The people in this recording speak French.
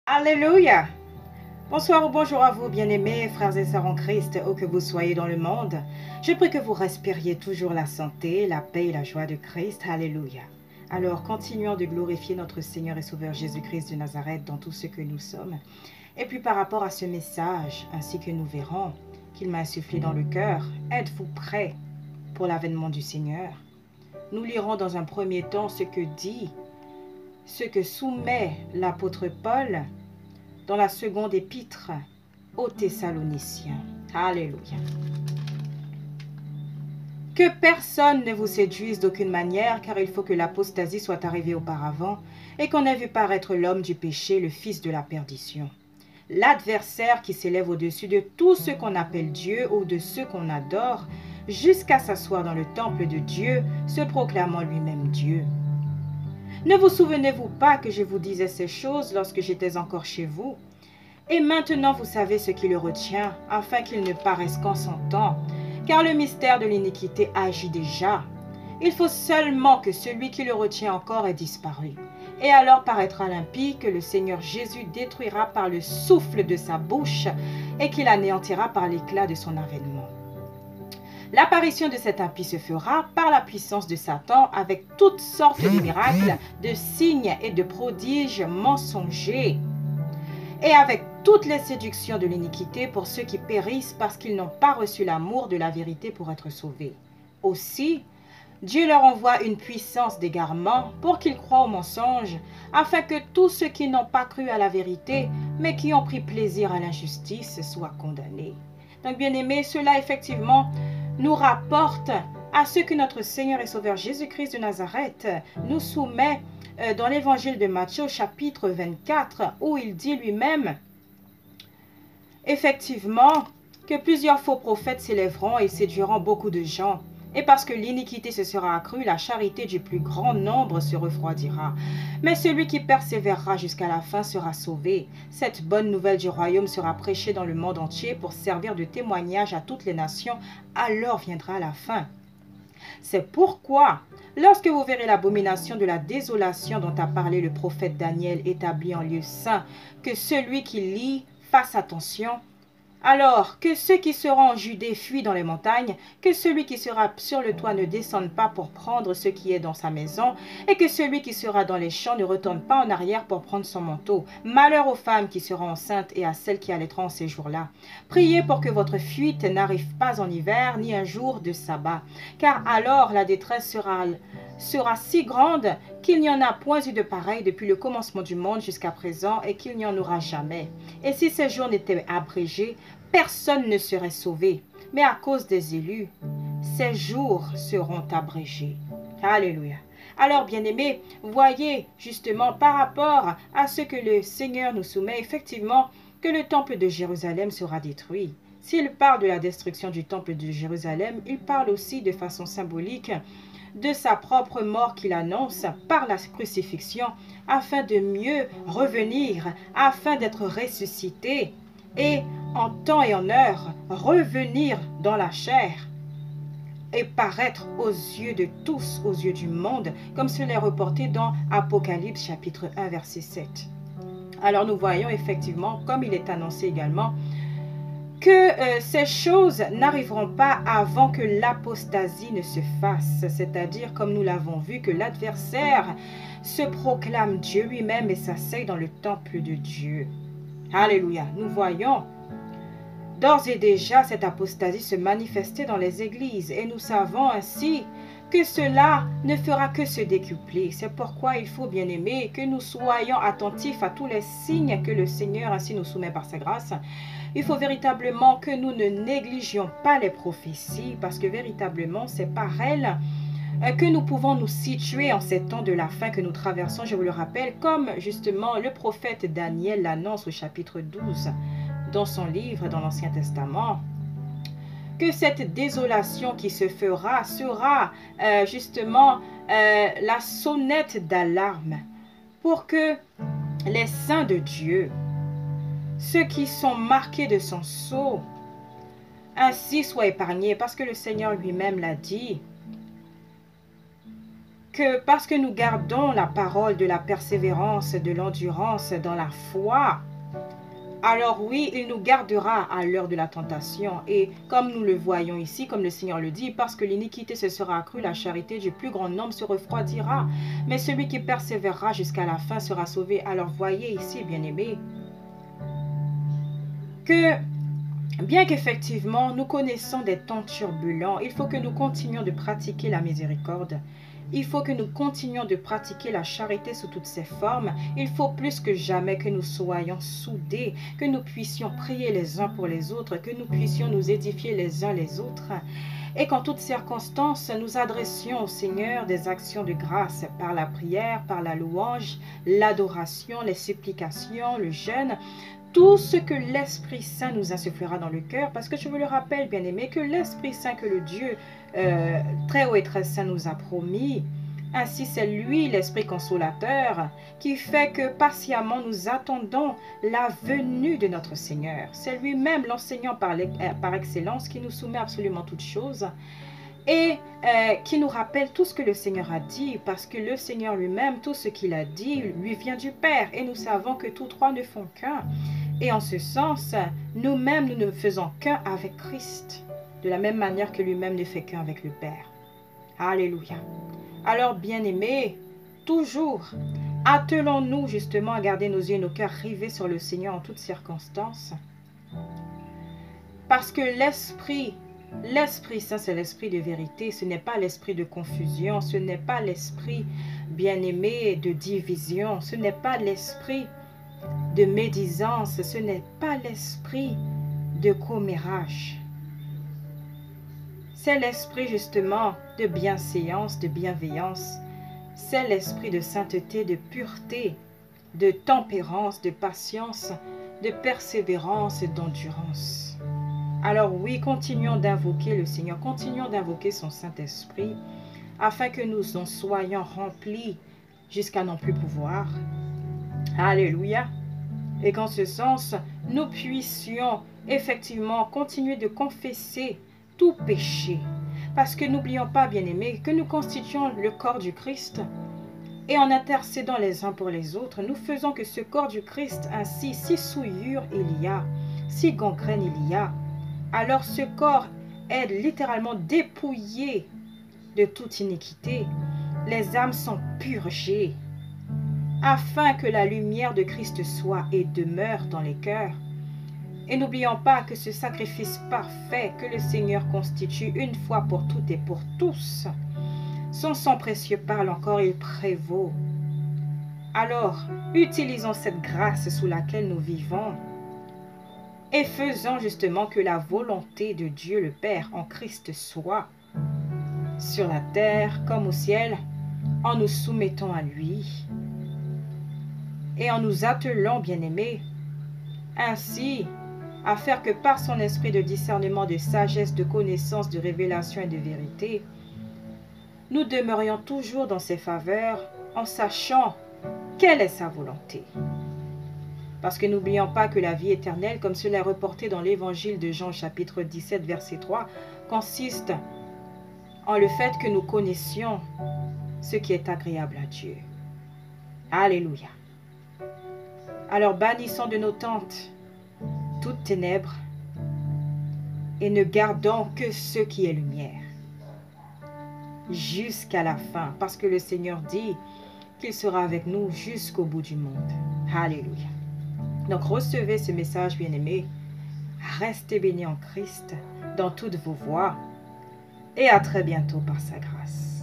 Alléluia! Bonsoir ou bonjour à vous, bien-aimés, frères et sœurs en Christ, où que vous soyez dans le monde. Je prie que vous respiriez toujours la santé, la paix et la joie de Christ. Alléluia! Alors, continuons de glorifier notre Seigneur et Sauveur Jésus-Christ de Nazareth dans tout ce que nous sommes. Et puis par rapport à ce message, ainsi que nous verrons, qu'il m'a insufflé dans le cœur, êtes-vous prêts pour l'avènement du Seigneur? Nous lirons dans un premier temps ce que soumet l'apôtre Paul dans la seconde épître aux Thessaloniciens. Alléluia. Que personne ne vous séduise d'aucune manière, car il faut que l'apostasie soit arrivée auparavant et qu'on ait vu paraître l'homme du péché, le fils de la perdition. L'adversaire qui s'élève au-dessus de tout ce qu'on appelle Dieu ou de ce qu'on adore, jusqu'à s'asseoir dans le temple de Dieu, se proclamant lui-même Dieu. Ne vous souvenez-vous pas que je vous disais ces choses lorsque j'étais encore chez vous? Et maintenant vous savez ce qui le retient, afin qu'il ne paraisse qu'en son temps, car le mystère de l'iniquité agit déjà. Il faut seulement que celui qui le retient encore ait disparu. Et alors paraîtra l'impie que le Seigneur Jésus détruira par le souffle de sa bouche et qu'il anéantira par l'éclat de son avènement. L'apparition de cet impie se fera par la puissance de Satan avec toutes sortes de miracles, de signes et de prodiges mensongers, et avec toutes les séductions de l'iniquité pour ceux qui périssent parce qu'ils n'ont pas reçu l'amour de la vérité pour être sauvés. Aussi, Dieu leur envoie une puissance d'égarement pour qu'ils croient au mensonge, afin que tous ceux qui n'ont pas cru à la vérité, mais qui ont pris plaisir à l'injustice, soient condamnés. Donc, bien-aimés, cela effectivement nous rapporte à ce que notre Seigneur et Sauveur Jésus-Christ de Nazareth nous soumet dans l'évangile de Matthieu chapitre 24, où il dit lui-même effectivement que plusieurs faux prophètes s'élèveront et séduiront beaucoup de gens. Et parce que l'iniquité se sera accrue, la charité du plus grand nombre se refroidira. Mais celui qui persévérera jusqu'à la fin sera sauvé. Cette bonne nouvelle du royaume sera prêchée dans le monde entier pour servir de témoignage à toutes les nations. Alors viendra la fin. C'est pourquoi, lorsque vous verrez l'abomination de la désolation dont a parlé le prophète Daniel établie en lieu saint, que celui qui lit fasse attention. Alors, que ceux qui seront en Judée fuient dans les montagnes, que celui qui sera sur le toit ne descende pas pour prendre ce qui est dans sa maison, et que celui qui sera dans les champs ne retourne pas en arrière pour prendre son manteau. Malheur aux femmes qui seront enceintes et à celles qui allaiteront en ces jours-là. Priez pour que votre fuite n'arrive pas en hiver, ni un jour de sabbat, car alors la détresse sera si grande qu'il n'y en a point eu de pareil depuis le commencement du monde jusqu'à présent et qu'il n'y en aura jamais. Et si ces jours n'étaient abrégés, personne ne serait sauvé. Mais à cause des élus, ces jours seront abrégés. Alléluia. Alors, bien-aimés, voyez justement par rapport à ce que le Seigneur nous soumet, effectivement, que le temple de Jérusalem sera détruit. S'il parle de la destruction du temple de Jérusalem, il parle aussi de façon symbolique de sa propre mort qu'il annonce par la crucifixion, afin de mieux revenir, afin d'être ressuscité et en temps et en heure revenir dans la chair et paraître aux yeux de tous, aux yeux du monde, comme cela est reporté dans Apocalypse chapitre 1 verset 7. Alors nous voyons effectivement, comme il est annoncé également, que ces choses n'arriveront pas avant que l'apostasie ne se fasse, c'est-à-dire comme nous l'avons vu, que l'adversaire se proclame Dieu lui-même et s'asseye dans le temple de Dieu. Alléluia. Nous voyons d'ores et déjà cette apostasie se manifester dans les églises et nous savons ainsi que cela ne fera que se décupler. C'est pourquoi il faut, bien aimer, que nous soyons attentifs à tous les signes que le Seigneur ainsi nous soumet par sa grâce. Il faut véritablement que nous ne négligions pas les prophéties parce que véritablement c'est par elles que nous pouvons nous situer en ces temps de la fin que nous traversons, je vous le rappelle, comme justement le prophète Daniel l'annonce au chapitre 12 dans son livre dans l'Ancien Testament, que cette désolation qui se fera sera justement la sonnette d'alarme pour que les saints de Dieu, ceux qui sont marqués de son sceau, ainsi soient épargnés, parce que le Seigneur lui-même l'a dit, que parce que nous gardons la parole de la persévérance, de l'endurance dans la foi, alors oui, il nous gardera à l'heure de la tentation. Et comme nous le voyons ici, comme le Seigneur le dit, parce que l'iniquité se sera accrue, la charité du plus grand nombre se refroidira. Mais celui qui persévérera jusqu'à la fin sera sauvé. Alors voyez ici, bien-aimés, que bien qu'effectivement nous connaissons des temps turbulents, il faut que nous continuions de pratiquer la miséricorde. Il faut que nous continuions de pratiquer la charité sous toutes ses formes. Il faut plus que jamais que nous soyons soudés, que nous puissions prier les uns pour les autres, que nous puissions nous édifier les uns les autres. Et qu'en toutes circonstances, nous adressions au Seigneur des actions de grâce par la prière, par la louange, l'adoration, les supplications, le jeûne, tout ce que l'Esprit Saint nous insufflera dans le cœur, parce que je vous le rappelle, bien-aimés, que l'Esprit Saint que le Dieu très haut et très saint nous a promis, ainsi c'est lui, l'Esprit consolateur, qui fait que patiemment nous attendons la venue de notre Seigneur. C'est lui-même, l'enseignant par excellence, qui nous soumet absolument toutes choses et qui nous rappelle tout ce que le Seigneur a dit, parce que le Seigneur lui-même, tout ce qu'il a dit, lui vient du Père, et nous savons que tous trois ne font qu'un. Et en ce sens, nous-mêmes, nous ne faisons qu'un avec Christ, de la même manière que lui-même ne fait qu'un avec le Père. Alléluia. Alors, bien-aimés, toujours, attelons-nous justement à garder nos yeux et nos cœurs rivés sur le Seigneur en toutes circonstances, parce que l'Esprit Saint, c'est l'esprit de vérité, ce n'est pas l'esprit de confusion, ce n'est pas l'esprit, bien-aimé, de division, ce n'est pas l'esprit de médisance, ce n'est pas l'esprit de commérage. C'est l'esprit justement de bienséance, de bienveillance. C'est l'esprit de sainteté, de pureté, de tempérance, de patience, de persévérance et d'endurance. Alors oui, continuons d'invoquer le Seigneur, continuons d'invoquer son Saint-Esprit, afin que nous en soyons remplis jusqu'à n'en plus pouvoir. Alléluia. Et qu'en ce sens, nous puissions effectivement continuer de confesser tout péché. Parce que n'oublions pas, bien-aimés, que nous constituons le corps du Christ. Et en intercédant les uns pour les autres, nous faisons que ce corps du Christ, ainsi, si souillure il y a, si gangrène il y a, alors ce corps est littéralement dépouillé de toute iniquité. Les âmes sont purgées, afin que la lumière de Christ soit et demeure dans les cœurs. Et n'oublions pas que ce sacrifice parfait que le Seigneur constitue une fois pour toutes et pour tous, son sang précieux parle encore, il prévaut. Alors, utilisons cette grâce sous laquelle nous vivons et faisons justement que la volonté de Dieu le Père en Christ soit sur la terre comme au ciel, en nous soumettant à lui et en nous attelant, bien-aimés, ainsi à faire que par son esprit de discernement, de sagesse, de connaissance, de révélation et de vérité, nous demeurions toujours dans ses faveurs en sachant quelle est sa volonté. Parce que n'oublions pas que la vie éternelle, comme cela est reporté dans l'évangile de Jean chapitre 17 verset 3, consiste en le fait que nous connaissions ce qui est agréable à Dieu. Alléluia. Alors bannissons de nos tentes toutes ténèbres et ne gardons que ce qui est lumière jusqu'à la fin, parce que le Seigneur dit qu'il sera avec nous jusqu'au bout du monde. Alléluia. Donc recevez ce message, bien-aimés, restez bénis en Christ dans toutes vos voies et à très bientôt par sa grâce.